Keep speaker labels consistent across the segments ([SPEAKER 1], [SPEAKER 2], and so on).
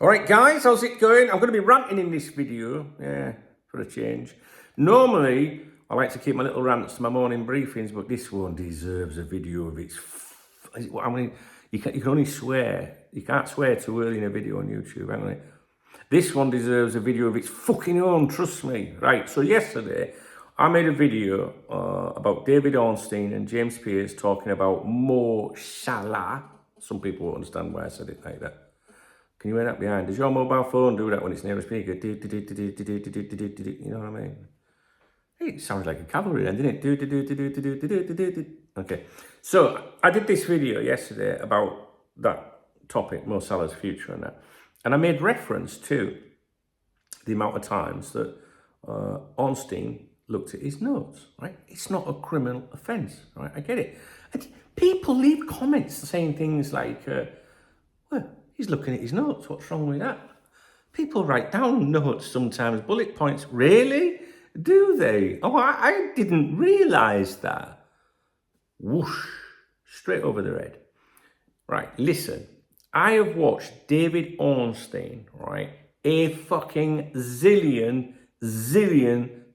[SPEAKER 1] Alright guys, how's it going? I'm going to be ranting in this video, for a change. Normally, I like to keep my little rants to my morning briefings, but this one deserves a video of its... I mean, you can only swear. You can't swear too early in a video on YouTube, hang on. This one deserves a video of its fucking own, trust me. Right, so yesterday, I made a video about David Ornstein and James Pearce talking about Mo Salah. Some people won't understand why I said it like that. Can you hear that behind? Does your mobile phone do that when it's near a speaker? You know what I mean? It sounds like a cavalry then, didn't it? Okay. So I did this video yesterday about that topic, Mo Salah's future and that. And I made reference to the amount of times that Ornstein looked at his notes, right? It's not a criminal offence, right? I get it. And people leave comments saying things like, well, he's looking at his notes. What's wrong with that? People write down notes sometimes, bullet points. Really? Do they? Oh, I didn't realise that. Whoosh. Straight over the head. Right, listen. I have watched David Ornstein, right, a fucking zillion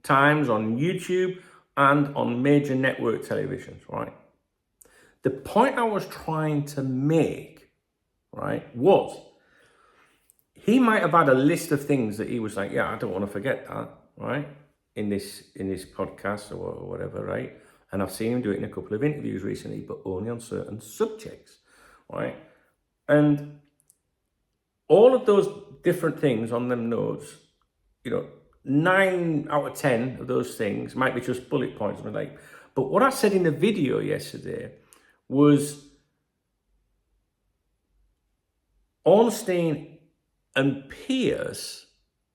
[SPEAKER 1] times on YouTube and on major network televisions, right? The point I was trying to make, right, was he might have had a list of things that he was like, yeah, I don't want to forget that, right, in this podcast or whatever, right? And I've seen him do it in a couple of interviews recently, but only on certain subjects, right? And all of those different things on them notes, you know, 9 out of 10 of those things might be just bullet points. But what I said in the video yesterday was Ornstein and Pearce,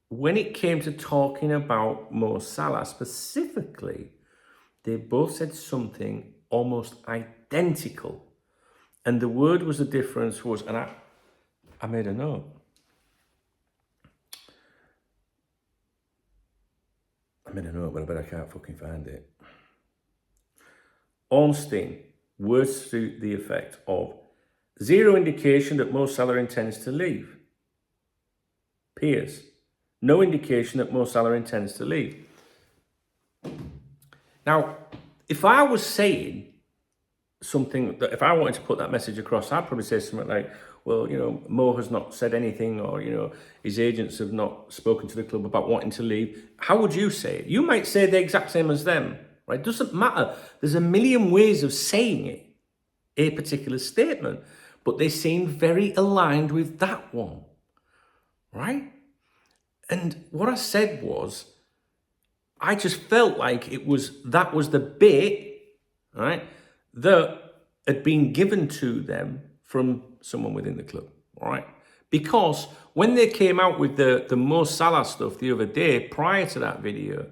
[SPEAKER 1] when it came to talking about Mo Salah specifically, they both said something almost identical. And the word was the difference was, and I made a note. But I bet I can't fucking find it. Ornstein, words to the effect of, zero indication that Mo Salah intends to leave. Pearce, no indication that Mo Salah intends to leave. Now, if I was saying something that, if I wanted to put that message across, I'd probably say something like, well, you know, Mo has not said anything, or, you know, his agents have not spoken to the club about wanting to leave. How would you say it? You might say the exact same as them, right? Doesn't matter. There's a million ways of saying it, a particular statement, but they seem very aligned with that one, right? And what I said was, I just felt like that was the bit, right, that had been given to them from someone within the club, right? Because when they came out with the Mo Salah stuff the other day, prior to that video,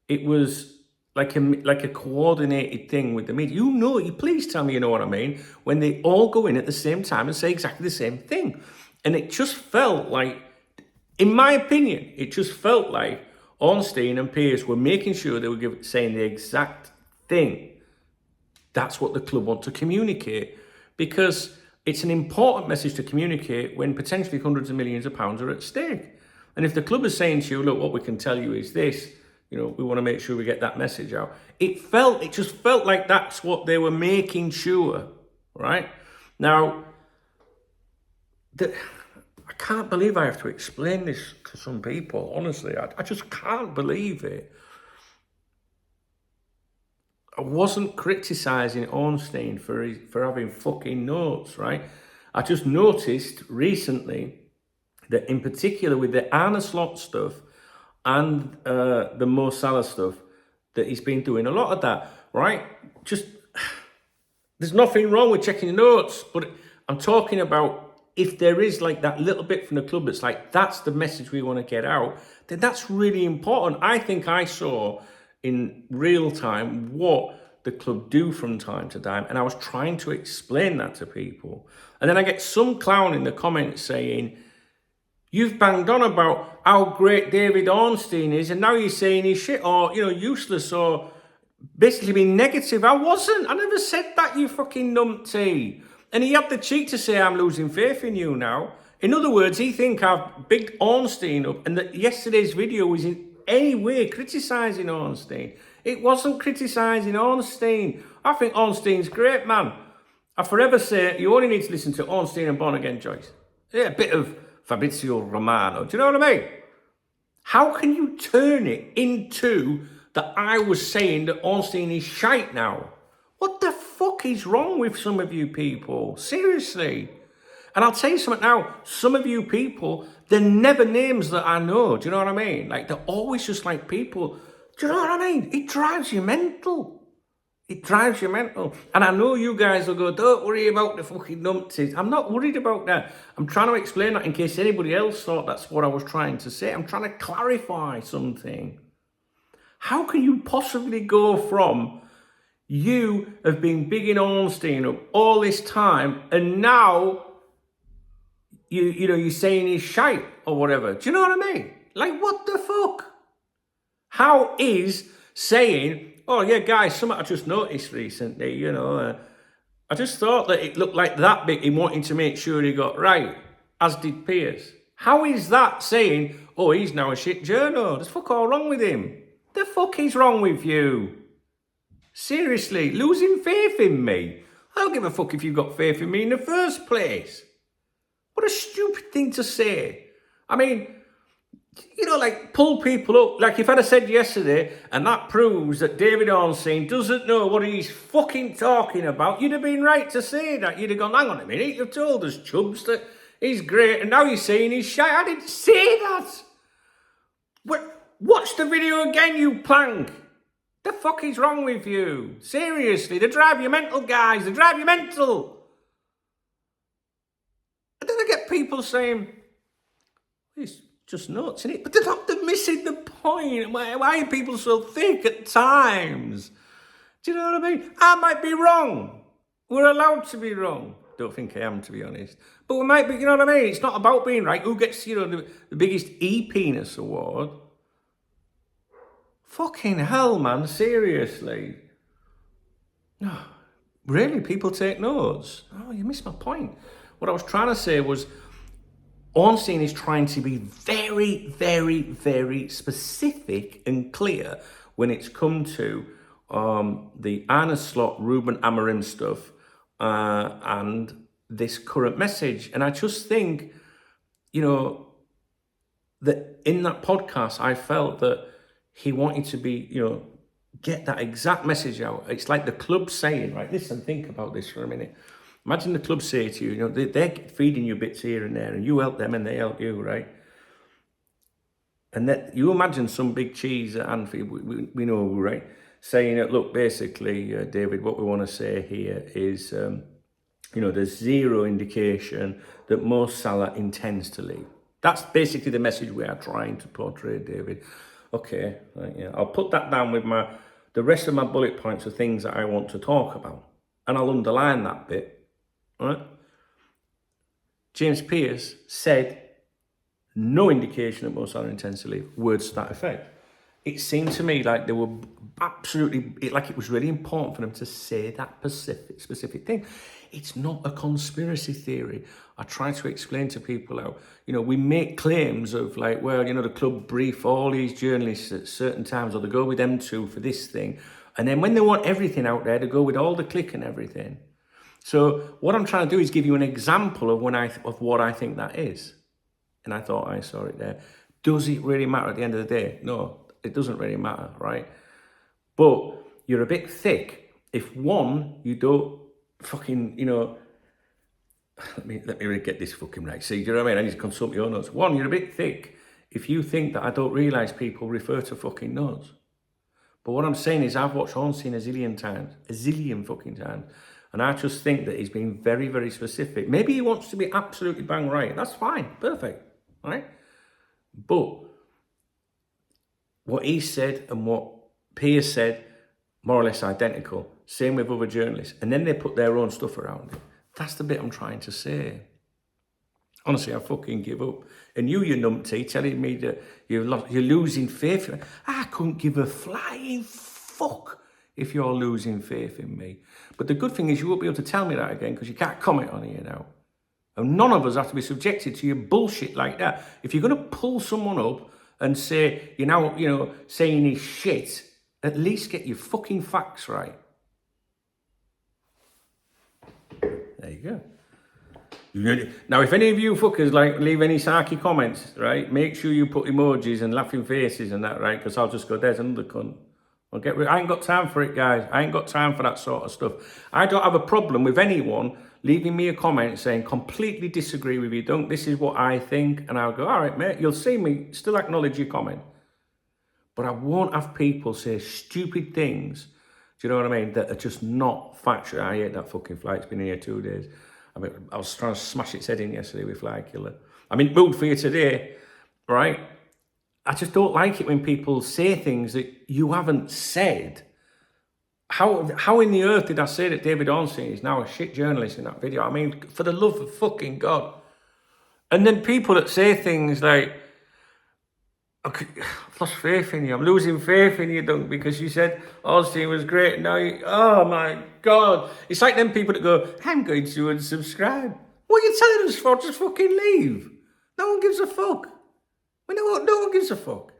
[SPEAKER 1] it was like a coordinated thing with the media. You know, please tell me you know what I mean, when they all go in at the same time and say exactly the same thing. And it just felt like, in my opinion, it just felt like Ornstein and Pearce were making sure they were saying the exact thing. That's what the club want to communicate, because it's an important message to communicate when potentially hundreds of millions of pounds are at stake. And if the club is saying to you, look, what we can tell you is this, you know, we want to make sure we get that message out. It just felt like that's what they were making sure, right? Now, I can't believe I have to explain this to some people, honestly. I just can't believe it. I wasn't criticising Ornstein for having fucking notes, right? I just noticed recently that in particular with the Arne Slot stuff and the Mo Salah stuff, that he's been doing a lot of that, right? Just, there's nothing wrong with checking the notes, but I'm talking about if there is like that little bit from the club that's like, that's the message we want to get out, then that's really important. I think I saw in real time what the club do from time to time, and I was trying to explain that to people. And then I get some clown in the comments saying, you've banged on about how great David Ornstein is, and now you're saying he's shit, or, you know, useless, or basically being negative. I wasn't. I never said that, you fucking numpty. And he had the cheek to say, I'm losing faith in you now. In other words, he think I've bigged Ornstein up and that yesterday's video was in any way criticising Ornstein. It wasn't criticising Ornstein. I think Ornstein's great, man. I forever say you only need to listen to Ornstein and Born Again Joyce. Yeah, a bit of Fabrizio Romano. Do you know what I mean? How can you turn it into that I was saying that Ornstein is shite now? What the fuck is wrong with some of you people? Seriously. And I'll tell you something now, some of you people, they're never names that I know. Do you know what I mean? Like, they're always just like people. Do you know what I mean? It drives you mental. It drives you mental. And I know you guys will go, don't worry about the fucking numpties. I'm not worried about that. I'm trying to explain that in case anybody else thought that's what I was trying to say. I'm trying to clarify something. How can you possibly go from you have been bigging Ornstein up all this time and now you're saying he's shite or whatever? Do you know what I mean? Like, what the fuck? How is saying, oh yeah, guys, something I just noticed recently, I just thought that it looked like that bit he wanted to make sure he got right, as did Pierce. How is that saying, oh, he's now a shit journo? There's fuck all wrong with him. The fuck is wrong with you? Seriously, losing faith in me? I don't give a fuck if you got faith in me in the first place. What a stupid thing to say. I mean, like, pull people up. Like, if I'd have said yesterday, and that proves that David Ornstein doesn't know what he's fucking talking about, you'd have been right to say that. You'd have gone, hang on a minute, you've told us, Chubbs, that he's great, and now you're saying he's shy. I didn't say that. Watch the video again, you plank. The fuck is wrong with you? Seriously, they drive you mental, guys. They drive you mental. And then I get people saying, it's just nuts, isn't it? But they're missing the point. Why are people so thick at times? Do you know what I mean? I might be wrong. We're allowed to be wrong. Don't think I am, to be honest. But we might be, you know what I mean? It's not about being right. Who gets, the biggest E-penis award? Fucking hell, man, seriously. No, really, people take notes. Oh, you missed my point. What I was trying to say was, Ornstein is trying to be very, very, very specific and clear when it's come to the Arne Slot, Ruben Amorim stuff and this current message. And I just think, that in that podcast, I felt that he wanted to be, get that exact message out. It's like the club saying, right, listen, think about this for a minute. Imagine the club say to you, they're feeding you bits here and there, and you help them and they help you, right? And that you imagine some big cheese at Anfield, we know, right? Saying that, look, basically, David, what we want to say here is, there's zero indication that Mo Salah intends to leave. That's basically the message we are trying to portray, David. Okay, right, yeah. I'll put that down with the rest of my bullet points of things that I want to talk about. And I'll underline that bit, right? James Pearce said, no indication that Mo Salah intends to leave. Words to that effect. It seemed to me like they were absolutely, like it was really important for them to say that specific thing. It's not a conspiracy theory. I try to explain to people how, we make claims of like, well, the club brief all these journalists at certain times, or they go with them two for this thing. And then when they want everything out there, they go with all the click and everything. So what I'm trying to do is give you an example of what I think that is. And I thought I saw it there. Does it really matter at the end of the day? No, it doesn't really matter, right? But you're a bit thick if, one, you don't fucking, let me really get this fucking right. See, do you know what I mean? I need to consult your notes. One, you're a bit thick if you think that I don't realise people refer to fucking notes. But what I'm saying is I've watched Ornstein a zillion fucking times. And I just think that he's been very, very specific. Maybe he wants to be absolutely bang right. That's fine. Perfect. Right? But what he said and what Pierce said, more or less identical. Same with other journalists. And then they put their own stuff around it. That's the bit I'm trying to say. Honestly, I fucking give up. And you numpty, telling me that you're losing faith. I couldn't give a flying fuck if you're losing faith in me. But the good thing is you won't be able to tell me that again because you can't comment on it now. And none of us have to be subjected to your bullshit like that. If you're going to pull someone up and say, you're now, saying he's shit, at least get your fucking facts right. There you go. Now, if any of you fuckers leave any sarky comments, right, make sure you put emojis and laughing faces and that, right, because I'll just go, there's another cunt. I ain't got time for it, guys. I ain't got time for that sort of stuff. I don't have a problem with anyone leaving me a comment saying, completely disagree with you, Dunk, this is what I think, and I'll go, all right, mate, you'll see me still acknowledge your comment. But I won't have people say stupid things, do you know what I mean, that are just not factual. I hate that fucking fly. It's been here 2 days. I was trying to smash its head in yesterday with Fly Killer. I'm in mood for you today, right? I just don't like it when people say things that you haven't said. How in the earth did I say that David Ornstein is now a shit journalist in that video? I mean, for the love of fucking God. And then people that say things like, I've lost faith in you. I'm losing faith in you, Dunk, because you said Ornstein was great. Now, oh my God. It's like them people that go, I'm going to unsubscribe. What are you telling us for? Just fucking leave. No one gives a fuck. No one gives a fuck.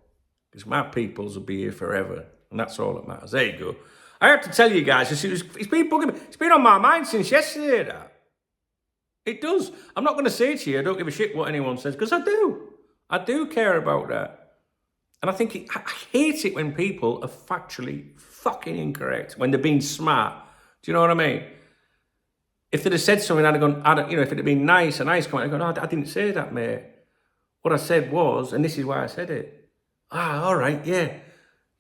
[SPEAKER 1] Because my peoples will be here forever. And that's all that matters. There you go. I have to tell you guys, it's been bugging me. It's been on my mind since yesterday, that. It does. I'm not going to say to you, I don't give a shit what anyone says, because I do. I do care about that. And I think I hate it when people are factually fucking incorrect, when they're being smart. Do you know what I mean? If they'd have said something, I'd have gone, if it had been nice, a nice comment, I'd go, no, I didn't say that, mate. What I said was, and this is why I said it. All right, yeah.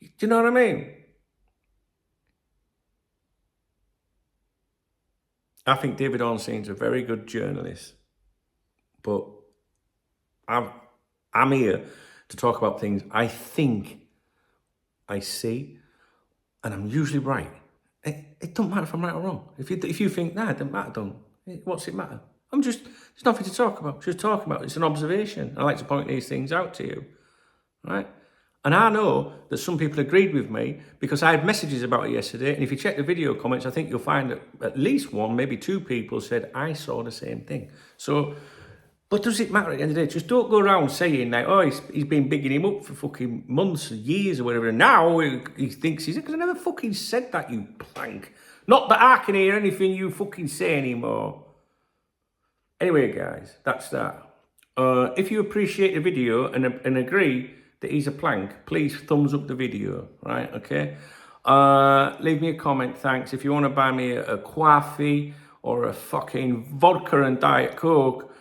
[SPEAKER 1] Do you know what I mean? I think David Ornstein's a very good journalist, but I'm here to talk about things I think I see, and I'm usually right. It don't matter if I'm right or wrong. If you think, nah, it doesn't matter, don't. What's it matter? There's nothing to talk about. Just talking about. It's an observation. I like to point these things out to you, right? And I know that some people agreed with me because I had messages about it yesterday. And if you check the video comments, I think you'll find that at least one, maybe two people said, I saw the same thing. So, but does it matter at the end of the day? Just don't go around saying like, oh, he's been bigging him up for fucking months, years or whatever. And now he thinks he's, because I never fucking said that, you plank. Not that I can hear anything you fucking say anymore. Anyway, guys, that's that. If you appreciate the video and agree that he's a plank, please thumbs up the video, right? Okay. Leave me a comment, thanks. If you want to buy me a coffee or a fucking vodka and Diet Coke,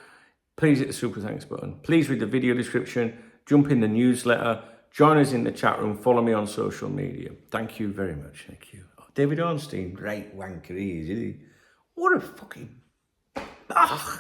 [SPEAKER 1] please hit the super thanks button. Please read the video description, jump in the newsletter, join us in the chat room, follow me on social media. Thank you very much. Thank you. Oh, David Ornstein, great wanker he is, isn't he? What a fucking... Ugh.